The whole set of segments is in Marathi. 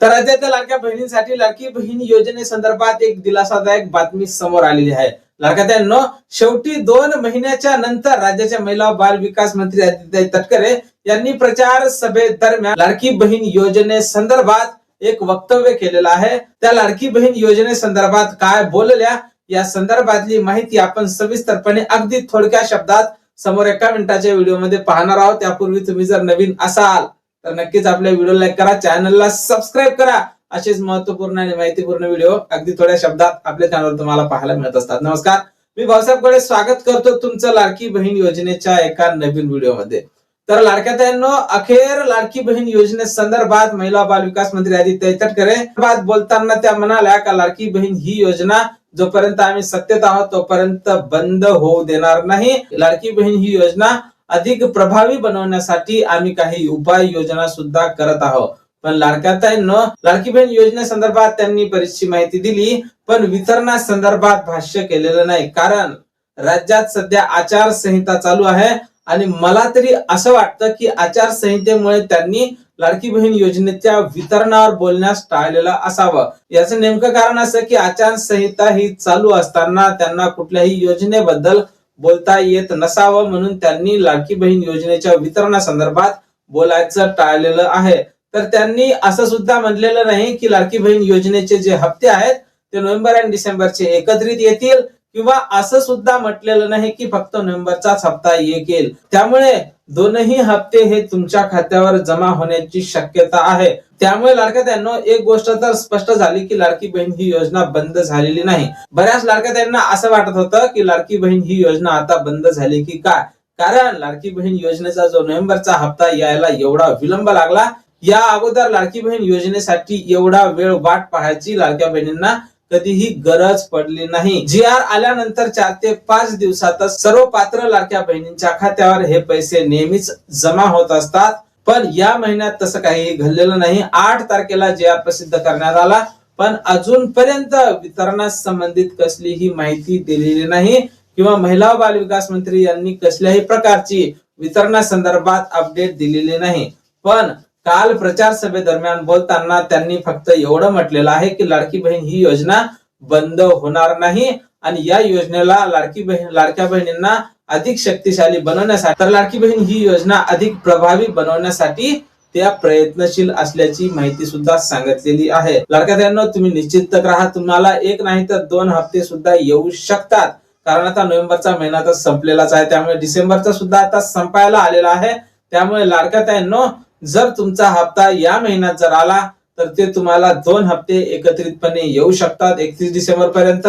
तर राज्यातील लाडक्या बहिणींसाठी लाडकी बहीण योजनेसंदर्भात एक दिलासादायक बातमी समोर आलेली आहे. लाडक्यानो, शेवटी 2 महिन्याच्या नंतर राज्याच्या महिला व बाल विकास मंत्री आदित्य तटकरे यांनी प्रचार सभेदरम्यान लाडकी बहीण योजनेसंदर्भात एक वक्तव्य केलेलं आहे. त्या लाडकी बहीण योजनेसंदर्भात काय बोलल्या या संदर्भातली माहिती आपण सविस्तरपणे अगदी थोडक्या शब्दात समोर एका मिनिटाच्या व्हिडिओमध्ये पाहणार आहोत. त्यापूर्वी तुम्ही जर नवीन असाल तर नक्कीच आपल्या व्हिडिओ लाईक करा, चॅनलला सबस्क्राईब करा. असेच महत्वपूर्ण आणि माहितीपूर्ण व्हिडिओ अगदी थोड्या शब्दात आपल्या चॅनलवर तुम्हाला पाहायला मिळत असतात. नमस्कार, मी भाऊसाहेब कडे स्वागत करतो तुमचं लाडकी बहीण योजनेच्या एका नवीन व्हिडिओमध्ये. तर लाडक्यानो, अखेर लाडकी बहीण योजनेसंदर्भात महिला बाल विकास मंत्री आदित्य तटकरे बोलताना त्या म्हणाल्या का लाडकी बहीण ही योजना जोपर्यंत आम्ही सत्तेत आहोत तोपर्यंत बंद होऊ देणार नाही. लाडकी बहीण ही योजना अधिक प्रभावी बनवण्यासाठी आम्ही काही उपाय योजना सुद्धा करत आहोत. पण लाडक्याताईंनो, लाडकी बहीण योजनेसंदर्भात त्यांनी बरीचशी माहिती दिली, पण वितरणासंदर्भात भाष्य केलेलं नाही. कारण राज्यात सध्या आचारसंहिता चालू आहे आणि मला तरी असं वाटतं की आचारसंहितेमुळे त्यांनी लाडकी बहीण योजनेच्या वितरणावर बोलण्यास टाळलेलं असावं. याचं नेमकं कारण असं की आचारसंहिता ही चालू असताना त्यांना कुठल्याही योजनेबद्दल बोलता येत नसावं, म्हणून त्यांनी लाडकी बहीण योजनेच्या वितरणासंदर्भात बोलायचं टाळलेलं आहे. तर त्यांनी असं सुद्धा म्हणलेलं नाही की लाडकी बहीण योजनेचे जे हप्ते आहेत ते नोव्हेंबर आणि डिसेंबरचे एकत्रित येतील, किंवा असं सुद्धा म्हटलेलं नाही की फक्त नोव्हेंबरचाच हप्ता येईल. त्यामुळे दोनही हप्ते हे तुमच्या खात्यावर जमा होण्याची शक्यता आहे. त्यामुळे लाडक्यानो, एक गोष्ट तर स्पष्ट झाली की लाडकी बहीण ही योजना बंद झालेली नाही. बऱ्याच लाडक्यांना असं वाटत होतं की लाडकी बहीण ही योजना आता बंद झाली की काय, कारण लाडकी बहीण योजनेचा जो नोव्हेंबरचा हप्ता यायला एवढा विलंब लागला. या अगोदर लाडकी बहीण योजनेसाठी एवढा वेळ वाट पाहायची लाडक्या बहिणींना कधीही गरज पडली नाही. GR आल्यानंतर 4 ते 5 दिवसातच सर्व पात्र लाडक्या बहिणींच्या खात्यावर हे पैसे नेहमीच जमा होत असतात. पण या महिन्यात तसं काही घडलेलं नाही. 8 तारखेला GR प्रसिद्ध करण्यात आला, पण अजूनपर्यंत वितरणास संबंधित कसलीही माहिती दिलेली नाही, किंवा महिला व बाल विकास मंत्री यांनी कसल्याही प्रकारची वितरणासंदर्भात अपडेट दिलेली नाही. पण काल प्रचार सभेदरम्यान बोलताना त्यांनी फक्त एवढं म्हटलेलं आहे की लाडकी बहीण ही योजना बंद होणार नाही आणि या योजनेला लाडक्या बहिणींना अधिक शक्तिशाली बनवण्यासाठी, तर लाडकी बहीण ही योजना अधिक प्रभावी बनवण्यासाठी त्या प्रयत्नशील असल्याची माहिती सुद्धा सांगितलेली आहे. लाडक्यांनो, तुम्ही निश्चित राहा, तुम्हाला एक नाही तर 2 हप्ते सुद्धा येऊ शकतात. कारण आता नोव्हेंबरचा महिना तर संपलेलाच आहे, त्यामुळे डिसेंबरचा सुद्धा आता संपायला आलेला आहे. त्यामुळे लाडक्यांनो, जर तुमचा हप्ता या महिन्यात जर आला तर ते तुम्हाला 2 हप्ते एकत्रितपणे येऊ शकतात 31 डिसेंबर पर्यंत,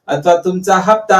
अथवा तुमचा हप्ता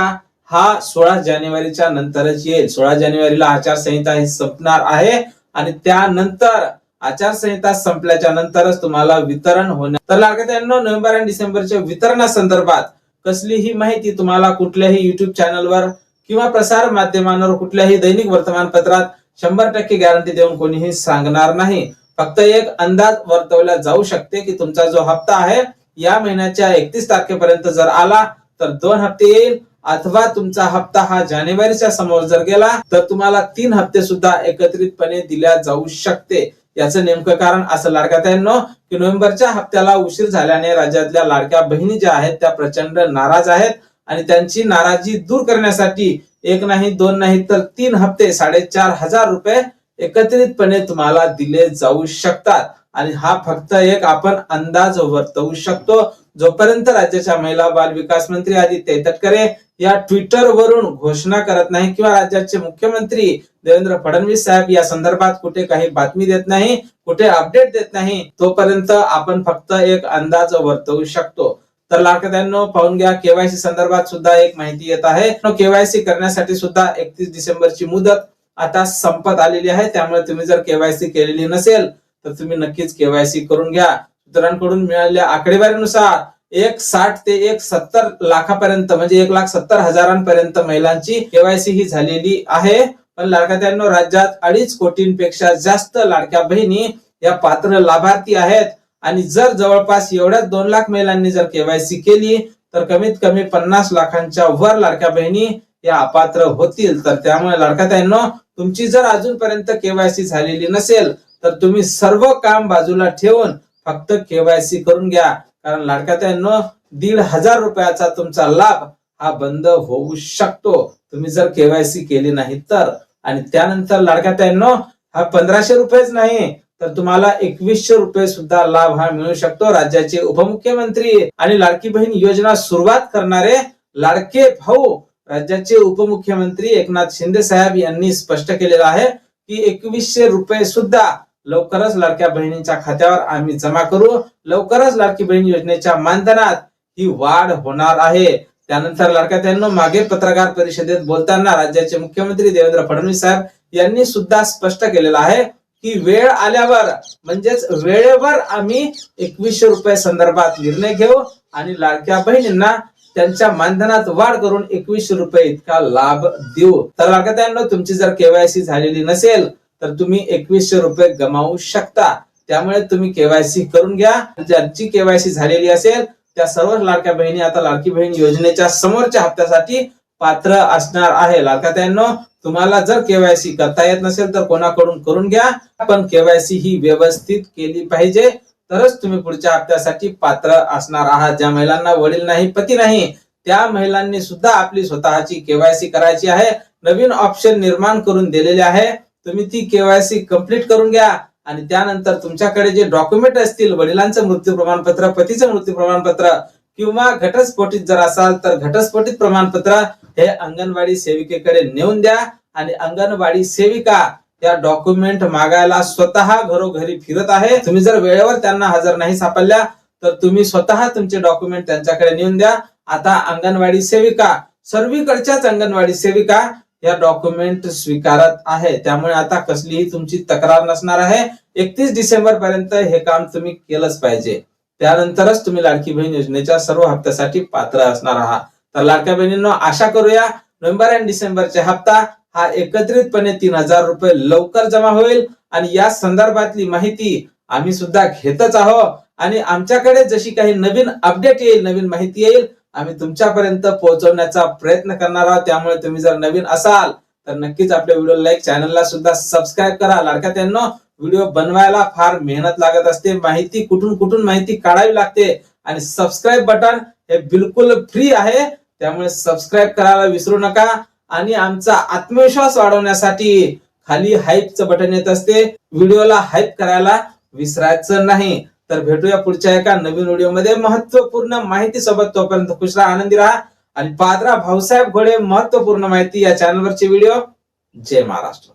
हा 16 जानेवारीच्या नंतरच येईल. 16 जानेवारीला आचारसंहिता ही संपणार आहे आणि त्यानंतर आचारसंहिता संपल्याच्या नंतरच तुम्हाला वितरण होणार. तर लाडक्यांनो, नोव्हेंबर आणि डिसेंबरच्या वितरणासंदर्भात कसलीही माहिती तुम्हाला कुठल्याही युट्यूब चॅनलवर किंवा प्रसार माध्यमांवर कुठल्याही दैनिक वर्तमानपत्रात 100% गॅरंटी देऊन कोणीही सांगणार नाही. फक्त एक अंदाज वर्तवला जाऊ शकते की तुमचा जो हप्ता आहे या महिन्याच्या 31 तारखेपर्यंत जर आला तर 2 हप्ते येईल, अथवा तुमचा हप्ता हा जानेवारीच्या समोर जर गेला तर तुम्हाला 3 हप्ते सुद्धा एकत्रितपणे दिल्या जाऊ शकते. याचं नेमकं कारण असं लाडक्यांनो की नोव्हेंबरच्या हप्त्याला उशीर झाल्याने राज्यातल्या लाडक्या बहिणी ज्या आहेत त्या प्रचंड नाराज आहेत आणि त्यांची नाराजी दूर करण्यासाठी 1 नाही 2 नाही तर 3 हप्ते 4,500 रुपये एकत्रितपणे तुम्हाला दिले जाऊ शकतात. आणि हा फक्त एक आपण अंदाज वर्तवू शकतो. जोपर्यंत राज्याच्या महिला बाल विकास मंत्री आदित्य तटकरे या ट्विटर वरून घोषणा करत नाही किंवा राज्याचे मुख्यमंत्री देवेंद्र फडणवीस साहेब या संदर्भात कुठे काही बातमी देत नाही, कुठे अपडेट देत नाही, तोपर्यंत आपण फक्त एक अंदाज वर्तवू शकतो. तर लाडक्यांनो, पाहून घ्या, केवायसी संदर्भात सुद्धा एक माहिती येत आहे. केवायसी करण्यासाठी सुद्धा 31 डिसेंबरची मुदत आता संपत आलेली आहे. त्यामुळे तुम्ही जर केवायसी केलेली नसेल तर तुम्ही नक्कीच केवायसी करून घ्या. सूत्रांकडून मिळालेल्या आकडेवारीनुसार 160 ते 170 लाखापर्यंत म्हणजे 1,70,000 महिलांची केवायसी ही झालेली आहे. पण लाडक्यांनो, राज्यात 2.5 कोटींपेक्षा जास्त लाडक्या बहिणी या पात्र लाभार्थी आहेत आणि जर जवळपास एवढ्याच 2 लाख महिलांनी जर केवायसी केली तर कमीत कमी 50 लाखांच्या वर लाडक्या बहिणी या अपात्र होतील. तर त्यामुळे लाडक्यांनो, तुमची जर अजूनपर्यंत केवायसी झालेली नसेल तर तुम्ही सर्व काम बाजूला ठेवून फक्त केवायसी करून घ्या, कारण लाडक्या बहिणींनो 1,500 रुपयाचा तुमचा लाभ हा बंद होऊ शकतो तुम्ही जर केवायसी केली नाही तर. आणि त्यानंतर लाडक्या बहिणींनो हा 1,500 रुपयेच नाही तर तुम्हाला 2,100 रुपये सुद्धा लाभ हा मिळू शकतो. राज्याचे उपमुख्यमंत्री आणि लाडकी बहीण योजना सुरुवात करणारे लाडके भाऊ राज्याचे उपमुख्यमंत्री एकनाथ शिंदे साहेब यांनी स्पष्ट केलेलं आहे की 2,100 रुपये सुद्धा लवकरच लाडक्या बहिणींच्या खात्यावर आम्ही जमा करू. लवकरच लाडकी बहीण योजनेच्या मानधनात ही वाढ होणार आहे. त्यानंतर लाडक्या बहिणींनो मागे पत्रकार परिषदेत बोलताना राज्याचे मुख्यमंत्री देवेंद्र फडणवीस साहेब यांनी सुद्धा स्पष्ट केलेलं आहे की वेळ आल्यावर म्हणजेच वेळेवर आम्ही 2,100 रुपये संदर्भात निर्णय घेऊ आणि लाडक्या बहिणींना त्यांच्या मानधनात वाढ करून 2,100 रुपये इतका लाभ देऊ. तर लाडक्या बहिणींनो तुमची जर केवायसी झालेली नसेल तर तुम्ही 2,100 रुपये गमावू शकता. त्यामुळे तुम्ही केवायसी करून घ्या. ज्यांची केवायसी झालेली असेल त्या सर्व लाडक्या बहिणी आता लाडकी बहीण योजनेच्या समोरच्या हप्त्यासाठी पात्र असणार आहे. लाडक्या बहिणींनो तुम्हाला जर केवायसी करता येत नसेल तर कोणाकडून करून घ्या, पण केवायसी ही व्यवस्थित केली पाहिजे तरच तुम्ही पुढच्या हप्त्यासाठी पात्र असणार आहात. ज्या महिलांना वडील नाही पती नाही त्या महिलांनी सुद्धा आपली स्वतःची केवायसी करायची आहे. नवीन ऑप्शन निर्माण करून दिलेले आहे. तुम्ही ती केवायसी कंप्लीट करून घ्या आणि त्यानंतर तुमच्याकडे जे डॉक्युमेंट असतील वडिलांचं मृत्यू प्रमाणपत्र, पतीचं मृत्यू प्रमाणपत्र किंवा घटस्फोटित जर असाल तर घटस्फोटित प्रमाणपत्र हे अंगणवाडी सेविकेकडे नेऊन द्या आणि अंगणवाडी सेविका त्या डॉक्युमेंट मागायला स्वतः घरोघरी फिरत आहे. तुम्ही जर वेळेवर त्यांना हजर नाही सापडल्या तर तुम्ही स्वतः तुमचे डॉक्युमेंट त्यांच्याकडे नेऊन द्या. आता अंगणवाडी सेविका सर्वीकडच्याच अंगणवाडी सेविका या डॉक्युमेंट स्वीकारत आहे. त्यामुळे आता कसलीही तुमची तक्रार नसणार आहे. 31 डिसेंबर पर्यंत हे काम तुम्ही केलंच पाहिजे. त्यानंतरच तुम्ही लाडकी बहीण योजनेच्या सर्व हप्त्यासाठी पात्र असणार आहात. तर लाडक्या बहिणींनो आशा करूया नोव्हेंबर आणि डिसेंबरचा हप्ता हा एकत्रितपणे 3,000 रुपये लवकर जमा होईल आणि या संदर्भातली माहिती आम्ही सुद्धा घेतच आहोत आणि आमच्याकडे जशी काही नवीन अपडेट येईल, नवीन माहिती येईल आम्ही तुमच्यापर्यंत पोहोचवण्याचा प्रयत्न करणार आहोत. त्यामुळे तुम्ही जर नवीन असाल तर नक्कीच आपल्या व्हिडिओ लाईक, चॅनलला सुद्धा सबस्क्राईब करा. लाडक्या बहिणींनो व्हिडिओ बनवायला फार मेहनत लागत असते, माहिती कुठून माहिती काढावी लागते आणि सबस्क्राईब बटन हे बिलकुल फ्री आहे. त्यामुळे सबस्क्राईब करायला विसरू नका आणि आमचा आत्मविश्वास वाढवण्यासाठी खाली हाईपचं बटन येत असते, व्हिडिओला हाईप करायला विसरायचं नाही. तर भेटूया पुढच्या एका नवीन व्हिडिओमध्ये महत्वपूर्ण माहिती सोबत. तोपर्यंत खुश राहा, आनंदी राहा आणि पादरा भाऊसाहेब घोडे महत्वपूर्ण माहिती या चॅनलवरचे व्हिडिओ. जय महाराष्ट्र.